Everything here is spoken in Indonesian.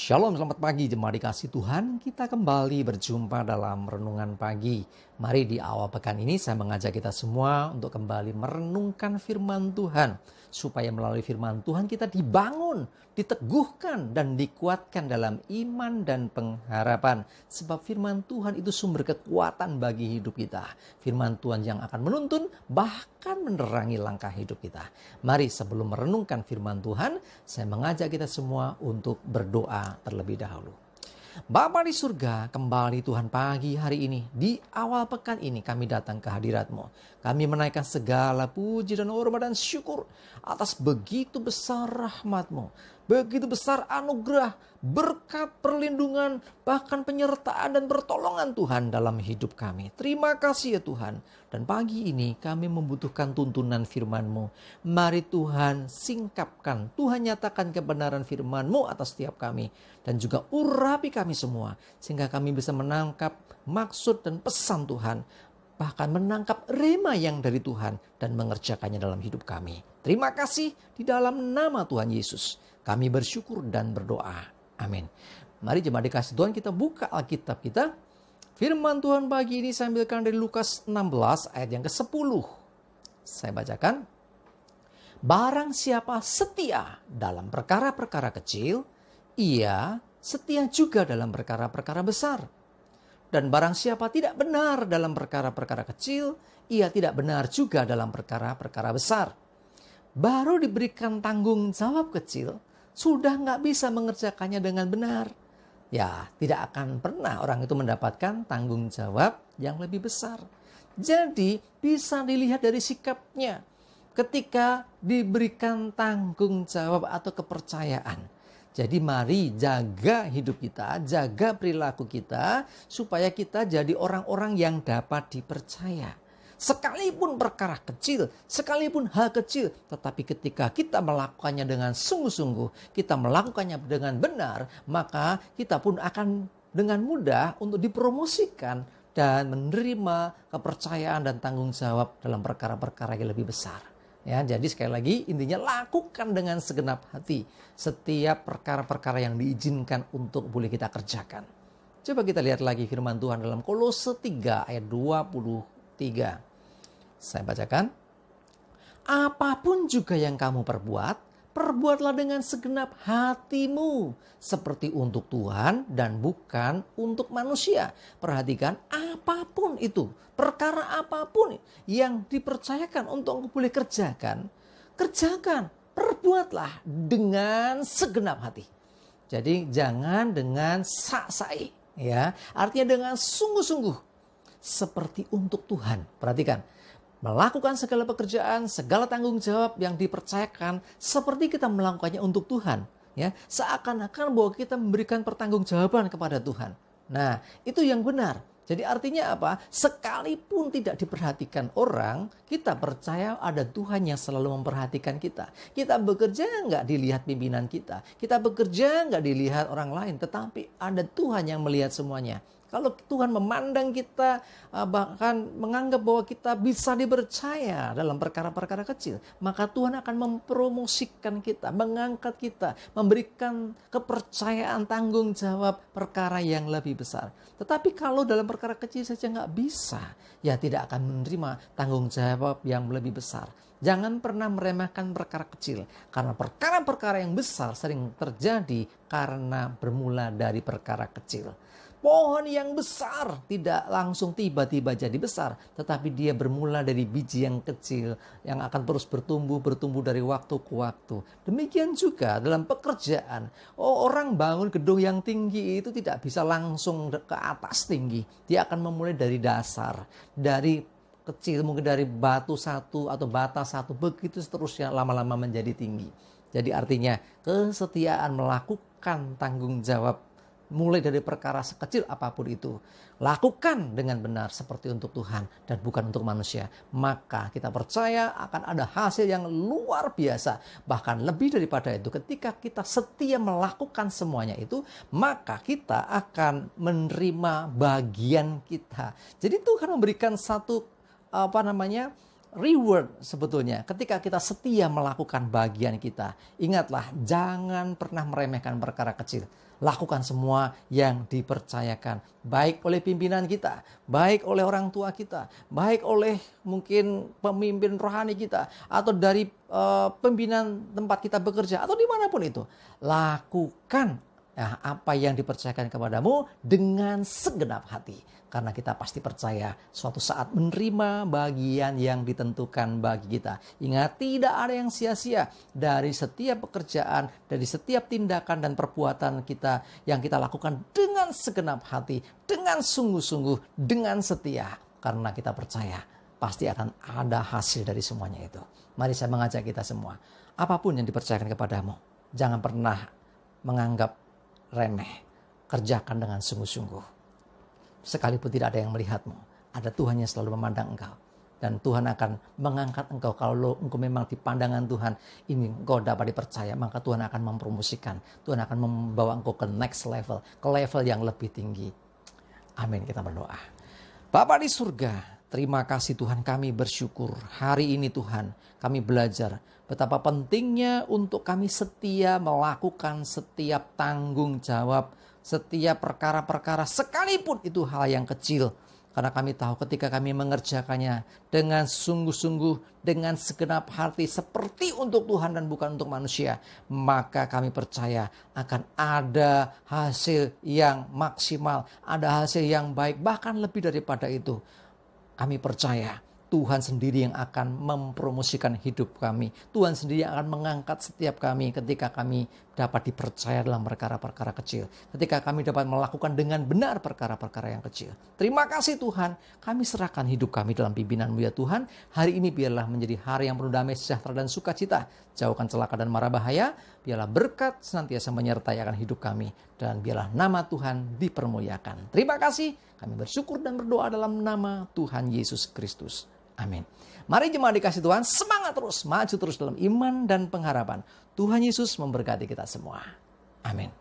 Shalom, selamat pagi jemaat dikasih Tuhan. Kita kembali berjumpa dalam renungan pagi. Mari di awal pekan ini saya mengajak kita semua untuk kembali merenungkan firman Tuhan. Supaya melalui firman Tuhan kita dibangun, diteguhkan dan dikuatkan dalam iman dan pengharapan. Sebab firman Tuhan itu sumber kekuatan bagi hidup kita. Firman Tuhan yang akan menuntun bahkan menerangi langkah hidup kita. Mari sebelum merenungkan firman Tuhan, saya mengajak kita semua untuk berdoa terlebih dahulu. Bapa di surga, kembali Tuhan pagi hari ini, di awal pekan ini kami datang ke hadirat-Mu. Kami menaikkan segala puji dan hormat dan syukur atas begitu besar rahmat-Mu, begitu besar anugerah, berkat, perlindungan, bahkan penyertaan dan pertolongan Tuhan dalam hidup kami. Terima kasih ya Tuhan. Dan pagi ini kami membutuhkan tuntunan firman-Mu. Mari Tuhan singkapkan, Tuhan nyatakan kebenaran firman-Mu atas setiap kami. Dan juga urapi kami semua. Sehingga kami bisa menangkap maksud dan pesan Tuhan. Bahkan menangkap rema yang dari Tuhan dan mengerjakannya dalam hidup kami. Terima kasih di dalam nama Tuhan Yesus. Kami bersyukur dan berdoa. Amin. Mari jemaat dikasih Tuhan, kita buka Alkitab kita. Firman Tuhan pagi ini saya ambilkan dari Lukas 16 ayat yang ke-10. Saya bacakan. Barang siapa setia dalam perkara-perkara kecil, ia setia juga dalam perkara-perkara besar. Dan barang siapa tidak benar dalam perkara-perkara kecil, ia tidak benar juga dalam perkara-perkara besar. Baru diberikan tanggung jawab kecil, sudah nggak bisa mengerjakannya dengan benar. Ya, tidak akan pernah orang itu mendapatkan tanggung jawab yang lebih besar. Jadi, bisa dilihat dari sikapnya ketika diberikan tanggung jawab atau kepercayaan. Jadi mari jaga hidup kita, jaga perilaku kita, supaya kita jadi orang-orang yang dapat dipercaya. Sekalipun perkara kecil, sekalipun hal kecil, tetapi ketika kita melakukannya dengan sungguh-sungguh, kita melakukannya dengan benar, maka kita pun akan dengan mudah untuk dipromosikan dan menerima kepercayaan dan tanggung jawab dalam perkara-perkara yang lebih besar. Ya, jadi sekali lagi intinya lakukan dengan segenap hati setiap perkara-perkara yang diizinkan untuk boleh kita kerjakan. Coba kita lihat lagi firman Tuhan dalam Kolose 3 ayat 23. Saya bacakan. Apapun juga yang kamu perbuat, perbuatlah dengan segenap hatimu, seperti untuk Tuhan dan bukan untuk manusia. Perhatikan, apapun itu, perkara apapun yang dipercayakan untuk boleh kerjakan, perbuatlah dengan segenap hati. Jadi jangan dengan sak-sai, ya. Artinya dengan sungguh-sungguh, seperti untuk Tuhan. Perhatikan. Melakukan segala pekerjaan, segala tanggung jawab yang dipercayakan seperti kita melakukannya untuk Tuhan. Ya, seakan-akan bahwa kita memberikan pertanggungjawaban kepada Tuhan. Nah, itu yang benar. Jadi artinya apa? Sekalipun tidak diperhatikan orang, kita percaya ada Tuhan yang selalu memperhatikan kita. Kita bekerja nggak dilihat pimpinan kita. Kita bekerja nggak dilihat orang lain. Tetapi ada Tuhan yang melihat semuanya. Kalau Tuhan memandang kita, bahkan menganggap bahwa kita bisa dipercaya dalam perkara-perkara kecil, maka Tuhan akan mempromosikan kita, mengangkat kita, memberikan kepercayaan tanggung jawab perkara yang lebih besar. Tetapi kalau dalam perkara kecil saja nggak bisa, ya tidak akan menerima tanggung jawab yang lebih besar. Jangan pernah meremehkan perkara kecil, karena perkara-perkara yang besar sering terjadi karena bermula dari perkara kecil. Pohon yang besar tidak langsung tiba-tiba jadi besar, tetapi dia bermula dari biji yang kecil yang akan terus bertumbuh dari waktu ke waktu. Demikian juga dalam pekerjaan. Orang bangun gedung yang tinggi itu tidak bisa langsung ke atas tinggi. Dia akan memulai dari dasar, dari kecil, mungkin dari batu satu atau bata satu, begitu seterusnya lama-lama menjadi tinggi. Jadi artinya kesetiaan melakukan tanggung jawab mulai dari perkara sekecil apapun itu, lakukan dengan benar seperti untuk Tuhan dan bukan untuk manusia. Maka kita percaya akan ada hasil yang luar biasa. Bahkan lebih daripada itu, ketika kita setia melakukan semuanya itu, maka kita akan menerima bagian kita. Jadi Tuhan memberikan satu reward sebetulnya ketika kita setia melakukan bagian kita. Ingatlah, jangan pernah meremehkan perkara kecil. Lakukan semua yang dipercayakan, baik oleh pimpinan kita, baik oleh orang tua kita, baik oleh mungkin pemimpin rohani kita, atau dari pimpinan tempat kita bekerja, atau dimanapun itu. Lakukan apa yang dipercayakan kepadamu dengan segenap hati. Karena kita pasti percaya suatu saat menerima bagian yang ditentukan bagi kita. Ingat, tidak ada yang sia-sia dari setiap pekerjaan, dari setiap tindakan dan perbuatan kita yang kita lakukan dengan segenap hati, dengan sungguh-sungguh, dengan setia. Karena kita percaya pasti akan ada hasil dari semuanya itu. Mari saya mengajak kita semua, apapun yang dipercayakan kepadamu, jangan pernah menganggap remeh. Kerjakan dengan sungguh-sungguh. Sekalipun tidak ada yang melihatmu, ada Tuhan yang selalu memandang engkau. Dan Tuhan akan mengangkat engkau. Kalau engkau memang di pandangan Tuhan ini engkau dapat dipercaya, maka Tuhan akan mempromosikan. Tuhan akan membawa engkau ke next level, ke level yang lebih tinggi. Amin, kita berdoa. Bapa di surga, terima kasih Tuhan, kami bersyukur. Hari ini Tuhan, kami belajar betapa pentingnya untuk kami setia melakukan setiap tanggung jawab, setiap perkara-perkara, sekalipun itu hal yang kecil. Karena kami tahu ketika kami mengerjakannya dengan sungguh-sungguh, dengan segenap hati, seperti untuk Tuhan dan bukan untuk manusia, maka kami percaya akan ada hasil yang maksimal, ada hasil yang baik, bahkan lebih daripada itu. Kami percaya Tuhan sendiri yang akan mempromosikan hidup kami. Tuhan sendiri yang akan mengangkat setiap kami ketika kami dapat dipercaya dalam perkara-perkara kecil. Ketika kami dapat melakukan dengan benar perkara-perkara yang kecil. Terima kasih Tuhan, kami serahkan hidup kami dalam pimpinan-Mu ya Tuhan. Hari ini biarlah menjadi hari yang penuh damai, sejahtera dan sukacita. Jauhkan celaka dan mara bahaya. Biarlah berkat senantiasa menyertai akan hidup kami. Dan biarlah nama Tuhan dipermuliakan. Terima kasih, kami bersyukur dan berdoa dalam nama Tuhan Yesus Kristus. Amin. Mari jemaat dikasih Tuhan, semangat terus, maju terus dalam iman dan pengharapan. Tuhan Yesus memberkati kita semua. Amin.